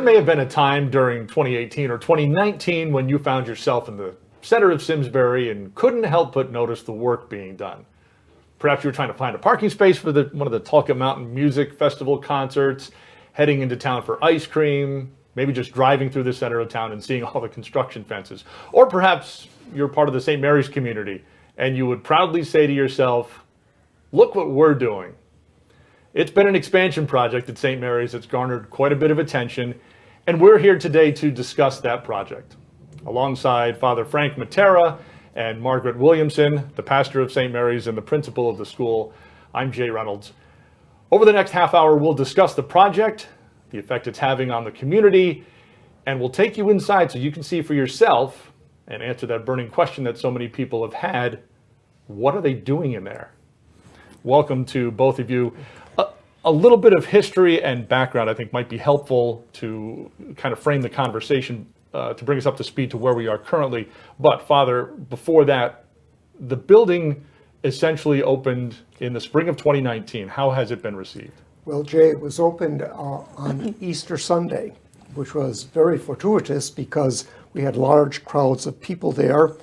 may have been a time during 2018 or 2019 when you found yourself in the center of Simsbury and couldn't help but notice the work being done. Perhaps you were trying to find a parking space for one of the Talcott Mountain Music Festival concerts, heading into town for ice cream, maybe just driving through the center of town and seeing all the construction fences. Or perhaps you're part of the St. Mary's community and you would proudly say to yourself, look what we're doing. It's been an expansion project at St. Mary's that's garnered quite a bit of attention, and we're here today to discuss that project. Alongside Father Frank Matera and Margaret Williamson, the pastor of St. Mary's and the principal of the school, I'm Jay Reynolds. Over the next half hour, we'll discuss the project, the effect it's having on the community, and we'll take you inside so you can see for yourself and answer that burning question that so many people have had. What are they doing in there? Welcome to both of you. A little bit of history and background I think might be helpful to kind of frame the conversation to bring us up to speed to where we are currently. But Father, before that, the building essentially opened in the spring of 2019. How has it been received? Well, Jay, it was opened on Easter Sunday, which was very fortuitous because we had large crowds of people there.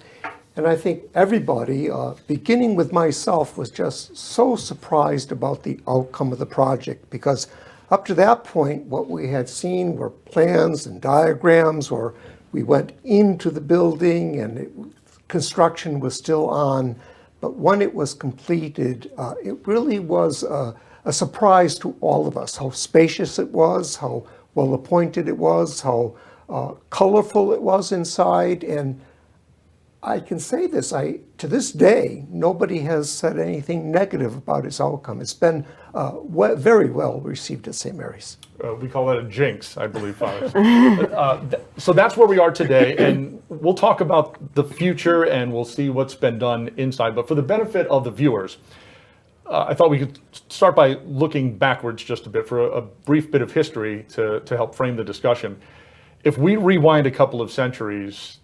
And I think everybody, beginning with myself, was just so surprised about the outcome of the project, because up to that point, what we had seen were plans and diagrams, or we went into the building and construction was still on. But when it was completed, it really was a surprise to all of us, how spacious it was, how well appointed it was, how colorful it was inside. And I can say this, to this day, nobody has said anything negative about its outcome. It's been very well received at St. Mary's. We call that a jinx, I believe, Father. So that's where we are today, and we'll talk about the future and we'll see what's been done inside. But for the benefit of the viewers, I thought we could start by looking backwards just a bit for a brief bit of history to help frame the discussion. If we rewind a couple of centuries,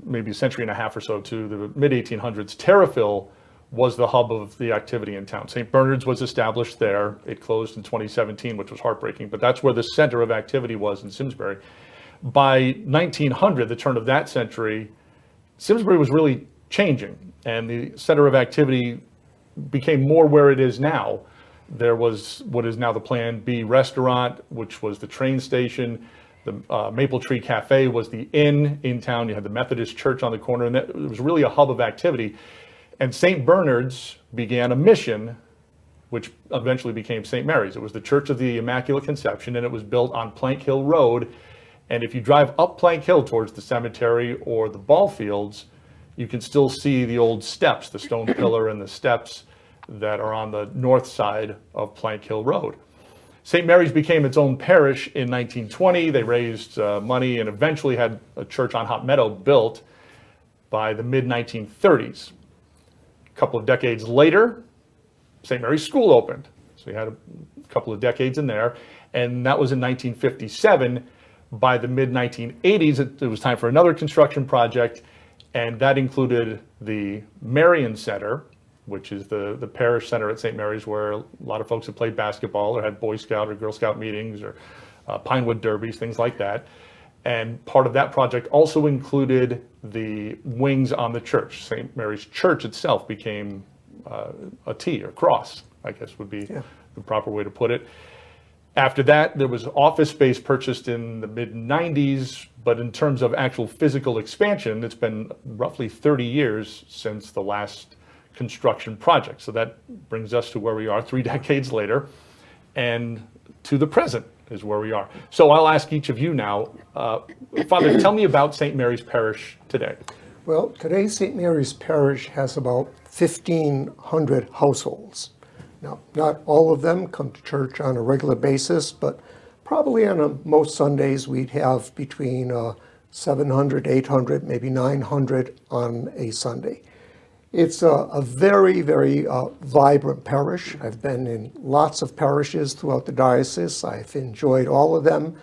maybe a century and a half or so, to the mid-1800s, Terriffill was the hub of the activity in town. St. Bernard's was established there. It closed in 2017, which was heartbreaking, but that's where the center of activity was in Simsbury. By 1900, the turn of that century, Simsbury was really changing, and the center of activity became more where it is now. There was what is now the Plan B restaurant, which was the train station. The Maple Tree Cafe was the inn in town. You had the Methodist Church on the corner, and it was really a hub of activity. And St. Bernard's began a mission, which eventually became St. Mary's. It was the Church of the Immaculate Conception, and it was built on Plank Hill Road. And if you drive up Plank Hill towards the cemetery or the ball fields, you can still see the old steps, the stone pillar and the steps that are on the north side of Plank Hill Road. St. Mary's became its own parish in 1920. They raised money and eventually had a church on Hot Meadow built by the mid-1930s. A couple of decades later, St. Mary's School opened. So you had a couple of decades in there, and that was in 1957. By the mid-1980s, it was time for another construction project, and that included the Marian Center, which is the parish center at St. Mary's, where a lot of folks have played basketball or had Boy Scout or Girl Scout meetings or Pinewood derbies, things like that. And part of that project also included the wings on the church. St. Mary's Church itself became a T or cross, I guess would be the proper way to put it. After that, there was office space purchased in the mid-90s, but in terms of actual physical expansion, it's been roughly 30 years since the last construction project. So that brings us to where we are 3 decades later, and to the present is where we are. So I'll ask each of you now, Father, tell me about St. Mary's Parish today. Well, today St. Mary's Parish has about 1,500 households. Now, not all of them come to church on a regular basis, but probably on most Sundays we'd have between 700, 800, maybe 900 on a Sunday. It's a very, very vibrant parish. I've been in lots of parishes throughout the diocese. I've enjoyed all of them.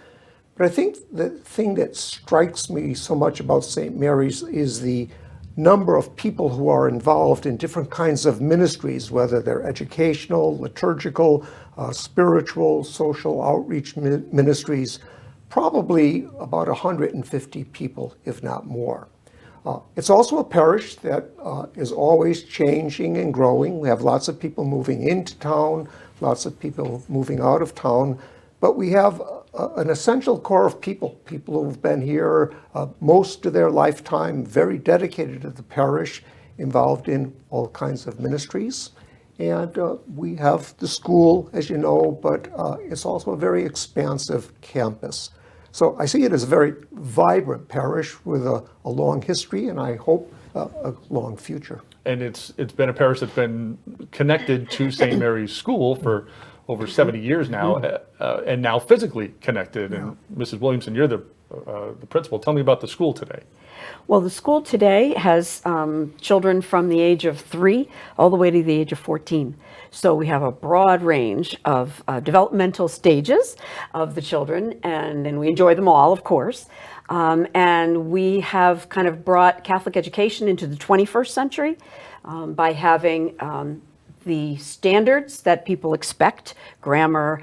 But I think the thing that strikes me so much about St. Mary's is the number of people who are involved in different kinds of ministries, whether they're educational, liturgical, spiritual, social outreach ministries. probably about 150 people, if not more. It's also a parish that is always changing and growing. We have lots of people moving into town, lots of people moving out of town, but we have an essential core of people who've been here most of their lifetime, very dedicated to the parish, involved in all kinds of ministries. And we have the school, as you know, but it's also a very expansive campus. So I see it as a very vibrant parish with a long history, and I hope a long future. And it's been a parish that's been connected to St. Mary's School for over 70 years now, and now physically connected. And Mrs. Williamson, you're the principal. Tell me about the school today. Well, the school today has children from the age of 3 all the way to the age of 14. So we have a broad range of developmental stages of the children, and we enjoy them all, of course. And we have kind of brought Catholic education into the 21st century by having the standards that people expect, grammar,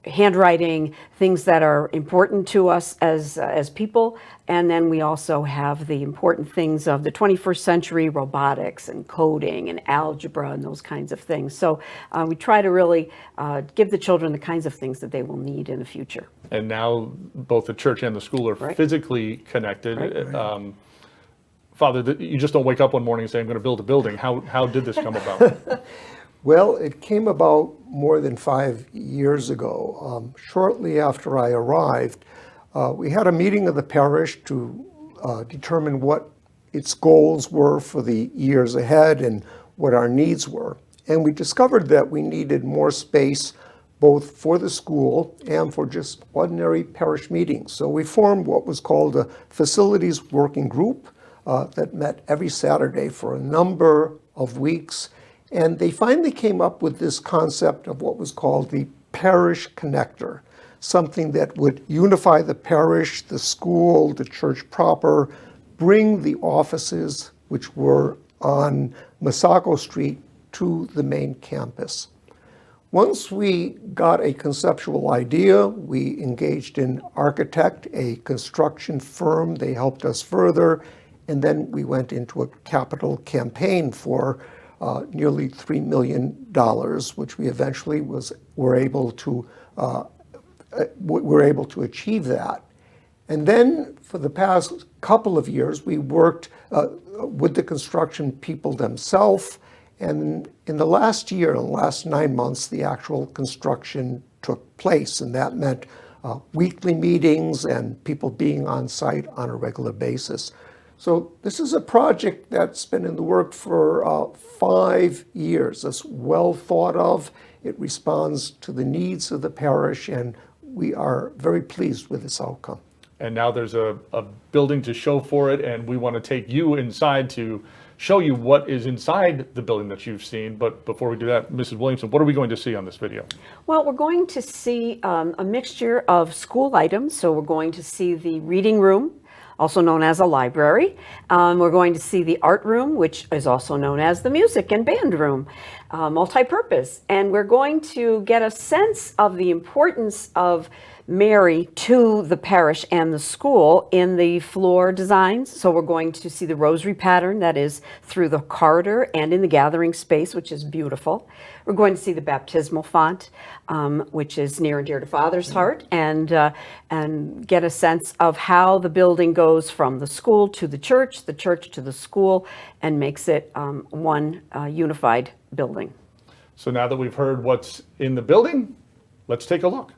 handwriting, things that are important to us as people. And then we also have the important things of the 21st century, robotics and coding and algebra and those kinds of things. So we try to really give the children the kinds of things that they will need in the future. And now both the church and the school are physically connected. Right. Father, you just don't wake up one morning and say, I'm going to build a building. How did this come about? Well, it came about more than 5 years ago. Shortly after I arrived, we had a meeting of the parish to determine what its goals were for the years ahead and what our needs were. And we discovered that we needed more space both for the school and for just ordinary parish meetings. So we formed what was called a facilities working group that met every Saturday for a number of weeks. And they finally came up with this concept of what was called the Parish Connector, something that would unify the parish, the school, the church proper, bring the offices, which were on Masako Street, to the main campus. Once we got a conceptual idea, we engaged an architect, a construction firm. They helped us further. And then we went into a capital campaign for nearly $3 million, which we eventually were able to achieve that. And then for the past couple of years, we worked with the construction people themselves. And in the last year, in the last 9 months, the actual construction took place. And that meant weekly meetings and people being on site on a regular basis. So this is a project that's been in the work for 5 years. It's well thought of. It responds to the needs of the parish, and we are very pleased with its outcome. And now there's a building to show for it, and we want to take you inside to show you what is inside the building that you've seen. But before we do that, Mrs. Williamson, what are we going to see on this video? Well, we're going to see a mixture of school items. So we're going to see the reading room, also known as a library. We're going to see the art room, which is also known as the music and band room, multi-purpose. And we're going to get a sense of the importance of Mary to the parish and the school in the floor designs. So we're going to see the rosary pattern that is through the corridor and in the gathering space, which is beautiful. We're going to see the baptismal font, which is near and dear to Father's heart, and get a sense of how the building goes from the school to the church to the school, and makes it one unified building. So now that we've heard what's in the building, let's take a look.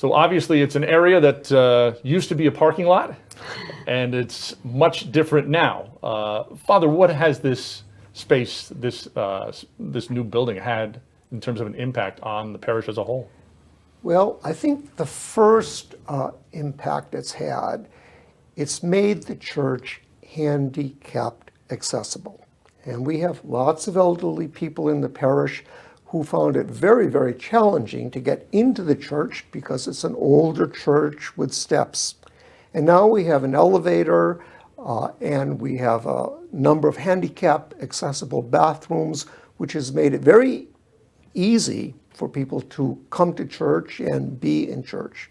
So obviously it's an area that used to be a parking lot, and it's much different now. Father, what has this space, this new building had in terms of an impact on the parish as a whole? Well, I think the first impact it's had, it's made the church handicapped accessible. And we have lots of elderly people in the parish who found it very, very challenging to get into the church because it's an older church with steps. And now we have an elevator and we have a number of handicap accessible bathrooms, which has made it very easy for people to come to church and be in church.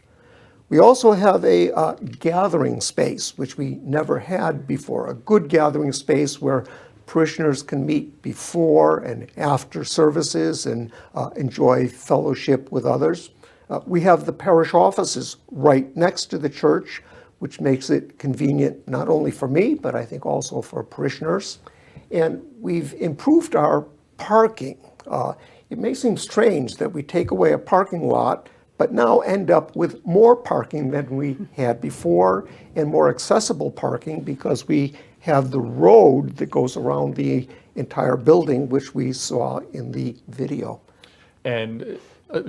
We also have a gathering space, which we never had before, a good gathering space where parishioners can meet before and after services and enjoy fellowship with others. We have the parish offices right next to the church, which makes it convenient not only for me, but I think also for parishioners. And we've improved our parking. It may seem strange that we take away a parking lot, but now end up with more parking than we had before and more accessible parking because we have the road that goes around the entire building, which we saw in the video. And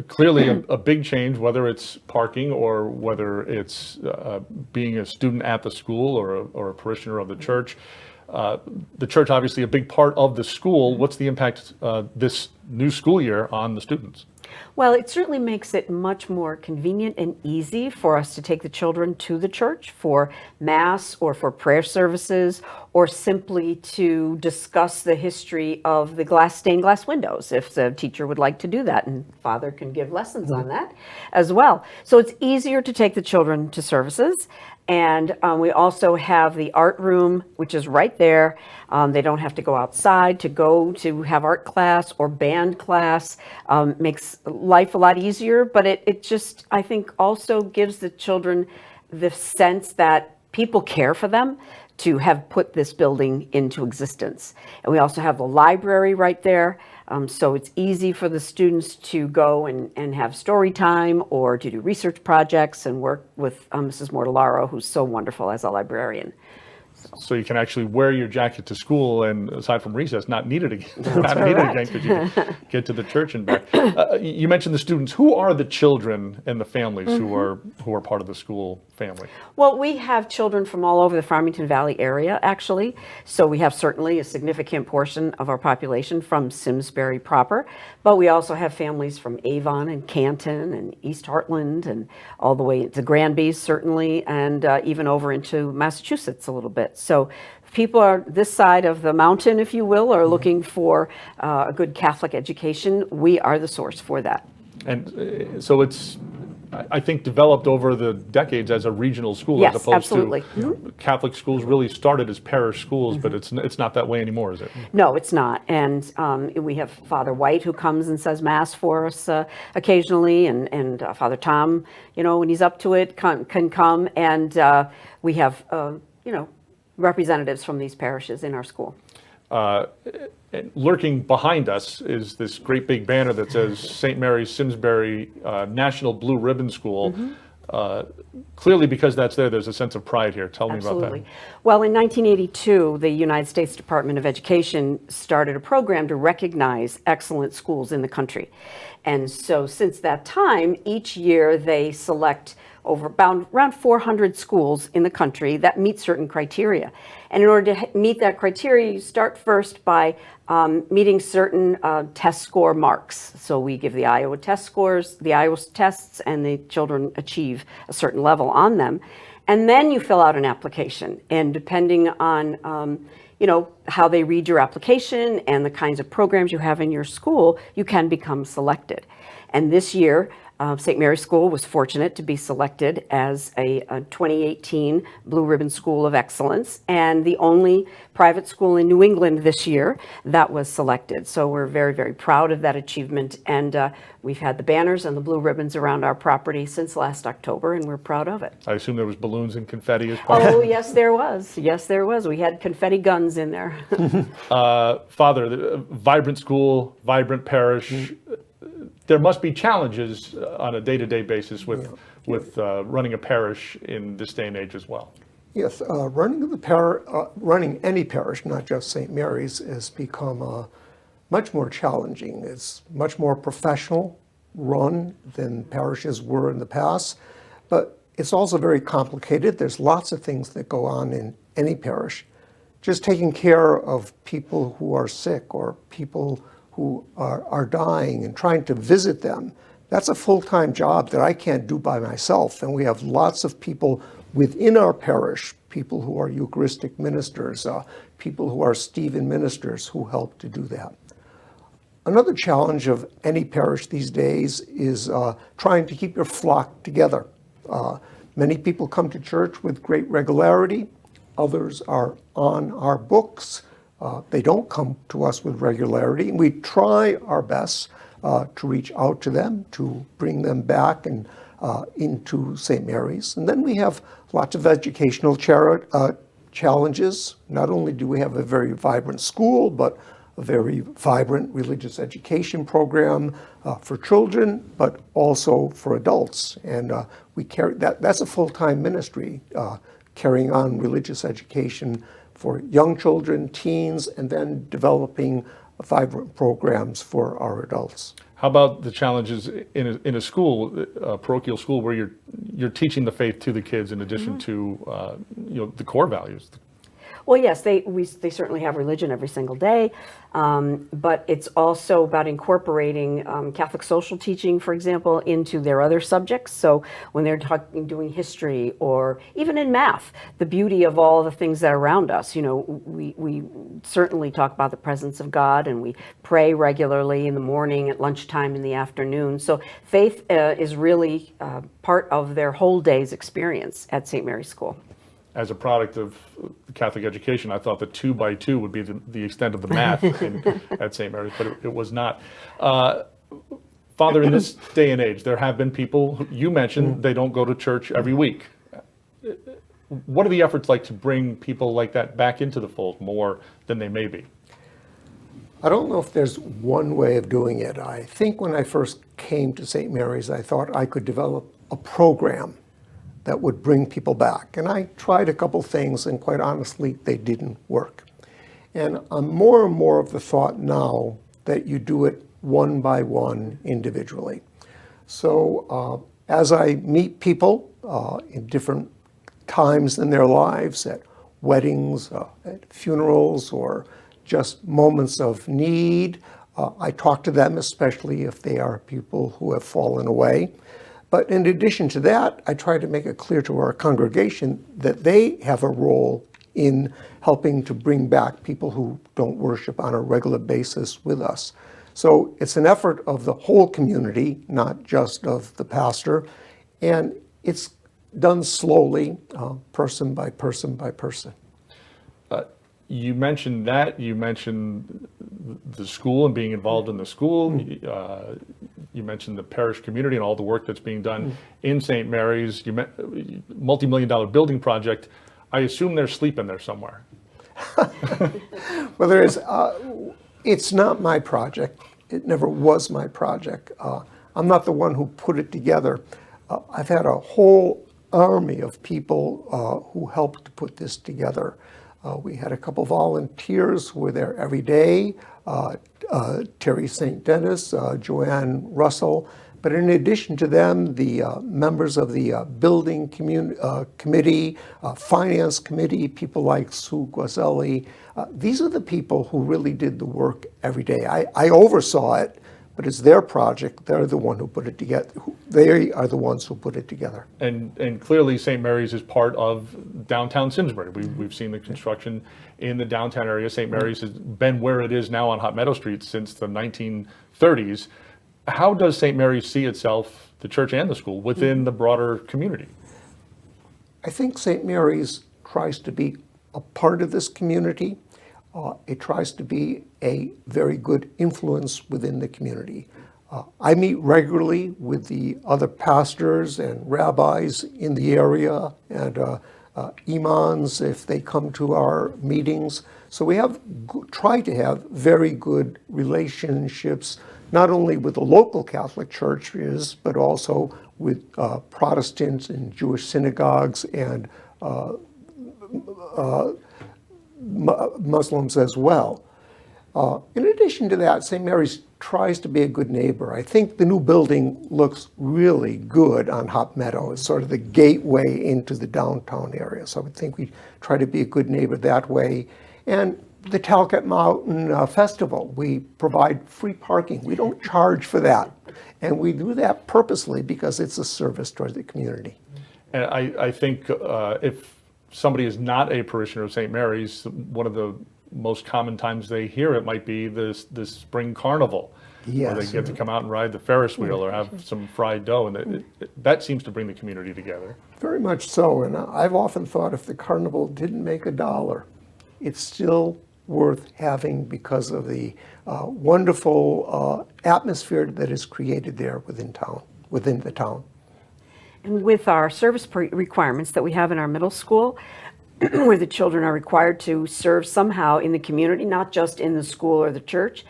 clearly a big change, whether it's parking or whether it's being a student at the school or a parishioner of the church. The church, obviously, a big part of the school. What's the impact this new school year on the students? Well, it certainly makes it much more convenient and easy for us to take the children to the church for Mass or for prayer services, or simply to discuss the history of the stained glass windows, if the teacher would like to do that, and Father can give lessons on that as well. So it's easier to take the children to services. And we also have the art room, which is right there. They don't have to go outside to go to have art class or band class. Makes life a lot easier, but it just, I think, also gives the children the sense that people care for them to have put this building into existence. And we also have the library right there. So it's easy for the students to go and have story time or to do research projects and work with Mrs. Mortellaro, who's so wonderful as a librarian. So you can actually wear your jacket to school, and aside from recess, not needed again. Not needed again because you can get to the church and back. You mentioned the students. Who are the children and the families who are part of the school family? Well, we have children from all over the Farmington Valley area, actually. So we have certainly a significant portion of our population from Simsbury proper, but we also have families from Avon and Canton and East Heartland and all the way to Granby, certainly, and even over into Massachusetts a little bit. So people are this side of the mountain, if you will, are looking for a good Catholic education. We are the source for that. And so it's, I think, developed over the decades as a regional school, Yes, as opposed absolutely. to Catholic schools really started as parish schools, but it's not that way anymore, is it? No, it's not. And we have Father White, who comes and says Mass for us occasionally, and Father Tom, when he's up to it, can come. And we have, representatives from these parishes in our school. And lurking behind us is this great big banner that says St. Mary's Simsbury National Blue Ribbon School. Clearly, because that's there's a sense of pride here. Tell me about that. Well, in 1982, the United States Department of Education started a program to recognize excellent schools in the country. And so since that time, each year they select around 400 schools in the country that meet certain criteria. And in order to meet that criteria, you start first by meeting certain test score marks. So we give the Iowa test scores, the Iowa tests, and the children achieve a certain level on them. And then you fill out an application. And depending on how they read your application and the kinds of programs you have in your school, you can become selected. And this year, St. Mary's School was fortunate to be selected as a 2018 Blue Ribbon School of Excellence, and the only private school in New England this year that was selected. So we're very, very proud of that achievement, and we've had the banners and the blue ribbons around our property since last October, and we're proud of it. I assume there was balloons and confetti as part of it? Oh, yes, there was. Yes, there was. We had confetti guns in there. Father, vibrant school, vibrant parish. there must be challenges on a day-to-day basis with running a parish in this day and age as well. Yes, running any parish, not just St. Mary's, has become much more challenging. It's much more professional run than parishes were in the past, but it's also very complicated. There's lots of things that go on in any parish. Just taking care of people who are sick or people who are dying and trying to visit them, that's a full-time job that I can't do by myself. And we have lots of people within our parish, people who are Eucharistic ministers, people who are Stephen ministers who help to do that. Another challenge of any parish these days is trying to keep your flock together. Many people come to church with great regularity. Others are on our books. They don't come to us with regularity. We try our best to reach out to them, to bring them back and into St. Mary's. And then we have lots of educational challenges. Not only do we have a very vibrant school, but a very vibrant religious education program for children, but also for adults. And we carry that's a full-time ministry, carrying on religious education for young children, teens, and then developing vibrant programs for our adults. How about the challenges in a school, a parochial school, where you're teaching the faith to the kids in addition to the core values? Well, yes, they certainly have religion every single day, but it's also about incorporating Catholic social teaching, for example, into their other subjects. So when they're doing history or even in math, the beauty of all the things that are around us. We certainly talk about the presence of God, and we pray regularly in the morning, at lunchtime, in the afternoon. So faith is really part of their whole day's experience at St. Mary's School. As a product of Catholic education, I thought that 2 by 2 would be the extent of the math at St. Mary's, but it was not. Father, in this day and age, there have been people, you mentioned, they don't go to church every week. What are the efforts like to bring people like that back into the fold more than they may be? I don't know if there's one way of doing it. I think when I first came to St. Mary's, I thought I could develop a program that would bring people back. And I tried a couple things, and quite honestly, they didn't work. And I'm more and more of the thought now that you do it one by one individually. So as I meet people in different times in their lives, at weddings, at funerals, or just moments of need, I talk to them, especially if they are people who have fallen away. But in addition to that, I try to make it clear to our congregation that they have a role in helping to bring back people who don't worship on a regular basis with us. So it's an effort of the whole community, not just of the pastor, and it's done slowly, person by person by person. You mentioned that. You mentioned the school and being involved in the school. You mentioned the parish community and all the work that's being done in St. Mary's. You multi-million-dollar building project. I assume there's sleep in there somewhere. Well, there is. It's not my project. It never was my project. I'm not the one who put it together. I've had a whole army of people who helped to put this together. We had a couple volunteers who were there every day, Terry St. Dennis, Joanne Russell. But in addition to them, the members of the building committee, finance committee, people like Sue Guazelli, these are the people who really did the work every day. I oversaw it, but it's their project. They're the one who put it together. They are the ones who put it together. And clearly St. Mary's is part of downtown Simsbury. We've seen the construction in the downtown area. St. Mary's has been where it is now on Hot Meadow Street since the 1930s. How does St. Mary's see itself, the church and the school, within the broader community? I think St. Mary's tries to be a part of this community. It tries to be a very good influence within the community. I meet regularly with the other pastors and rabbis in the area, and imams if they come to our meetings. So we have tried to have very good relationships not only with the local Catholic churches, but also with Protestants and Jewish synagogues and Muslims as well. In addition to that, St. Mary's tries to be a good neighbor. I think the new building looks really good on Hop Meadow. It's sort of the gateway into the downtown area. So I would think we try to be a good neighbor that way. And the Talcott Mountain Festival, we provide free parking. We don't charge for that. And we do that purposely because it's a service towards the community. And I think if somebody is not a parishioner of St. Mary's, one of the most common times they hear it might be this spring carnival, where they get to come out and ride the Ferris wheel or have some fried dough, and that seems to bring the community together. Very much so, and I've often thought if the carnival didn't make $1, it's still worth having because of the wonderful atmosphere that is created there within the town. And with our service requirements that we have in our middle school, where the children are required to serve somehow in the community, not just in the school or the church,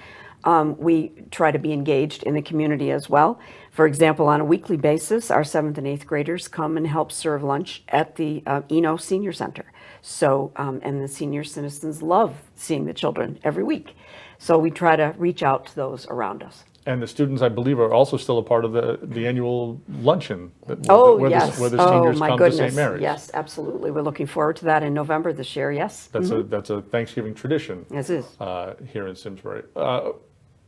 we try to be engaged in the community as well. For example, on a weekly basis, our 7th and 8th graders come and help serve lunch at the Eno Senior Center. So, and the senior citizens love seeing the children every week. So we try to reach out to those around us. And the students, I believe, are also still a part of the annual luncheon where Yes. the seniors my come goodness. to St. Mary's. Yes, absolutely. We're looking forward to that in November this year, yes. That's a Thanksgiving tradition. Yes, it is. Here in Simsbury.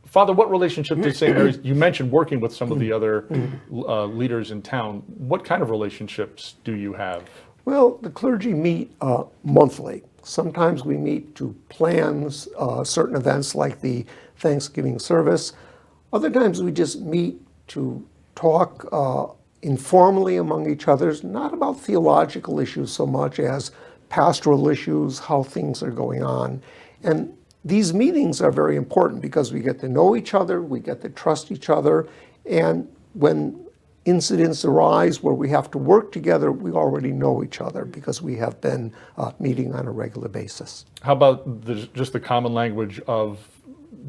Father, what relationship did St. Mary's, you mentioned working with some of the other leaders in town. What kind of relationships do you have? Well, the clergy meet monthly. Sometimes we meet to plan certain events like the Thanksgiving service. Other times we just meet to talk informally among each other, not about theological issues so much as pastoral issues, how things are going on. And these meetings are very important because we get to know each other, we get to trust each other, and when incidents arise where we have to work together, we already know each other because we have been meeting on a regular basis. How about just the common language of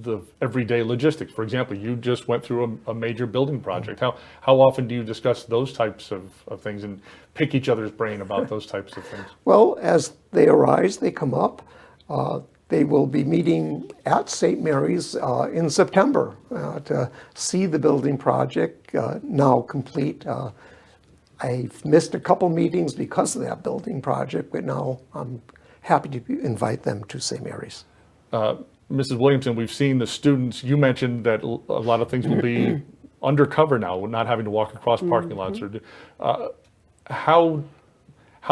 the everyday logistics? For example, you just went through a major building project. How often do you discuss those types of things and pick each other's brain about those types of things? Well, as they arise, they come up. They will be meeting at St. Mary's in September to see the building project now complete. I've missed a couple meetings because of that building project, but now I'm happy to invite them to St. Mary's. Mrs. Williamson, we've seen the students, you mentioned that a lot of things will be undercover now, not having to walk across parking lots. How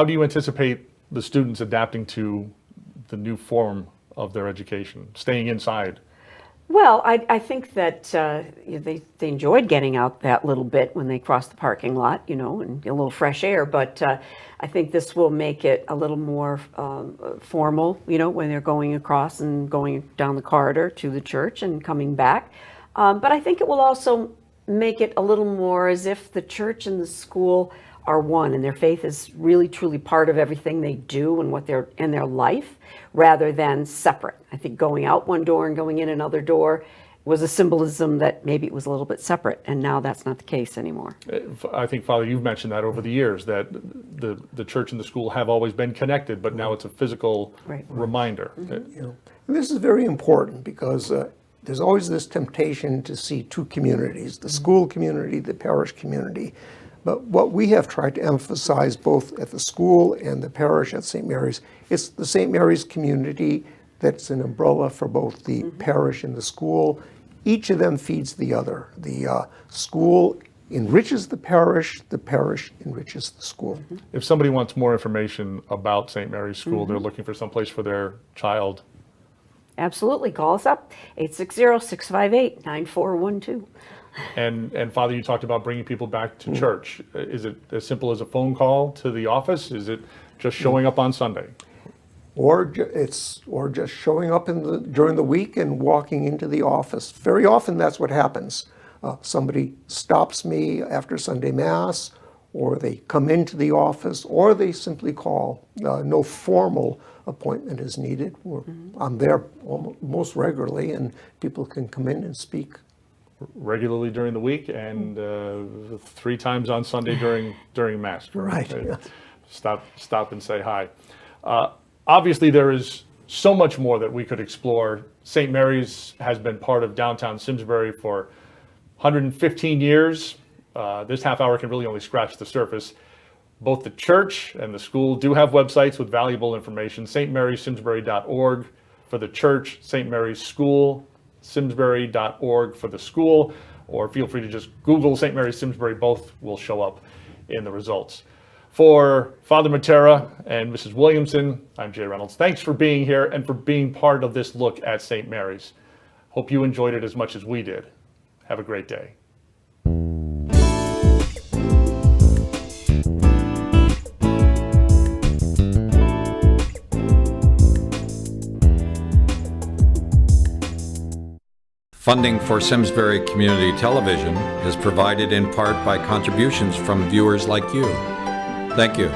do you anticipate the students adapting to the new form of their education, staying inside? Well, I think that they enjoyed getting out that little bit when they crossed the parking lot, and get a little fresh air. But I think this will make it a little more formal, when they're going across and going down the corridor to the church and coming back. But I think it will also make it a little more as if the church and the school are one, and their faith is really truly part of everything they do and what they're in their life, rather than separate. I think going out one door and going in another door was a symbolism that maybe it was a little bit separate, and now that's not the case anymore. I think, Father, you've mentioned that over the years, that the church and the school have always been connected, but now it's a physical reminder. And this is very important because there's always this temptation to see two communities, the school community, the parish community. But what we have tried to emphasize both at the school and the parish at St. Mary's, it's the St. Mary's community that's an umbrella for both the parish and the school. Each of them feeds the other. The school enriches the parish enriches the school. If somebody wants more information about St. Mary's School, they're looking for someplace for their child. Absolutely. Call us up, 860-658-9412. And Father, you talked about bringing people back to church. Is it as simple as a phone call to the office? Is it just showing up on Sunday? Or just showing up during the week and walking into the office. Very often that's what happens. Somebody stops me after Sunday Mass, or they come into the office, or they simply call. No formal appointment is needed. I'm there most regularly, and people can come in and speak. regularly during the week and 3 times on Sunday during Mass. Right. Stop and say hi. Obviously, there is so much more that we could explore. St. Mary's has been part of downtown Simsbury for 115 years. This half hour can really only scratch the surface. Both the church and the school do have websites with valuable information. stmaryssimsbury.org for the church, St. Mary's School, simsbury.org for the school, or feel free to just Google St. Mary's Simsbury. Both will show up in the results. For Father Matera and Mrs. Williamson, I'm Jay Reynolds. Thanks for being here and for being part of this look at St. Mary's. Hope you enjoyed it as much as we did. Have a great day. Funding for Simsbury Community Television is provided in part by contributions from viewers like you. Thank you.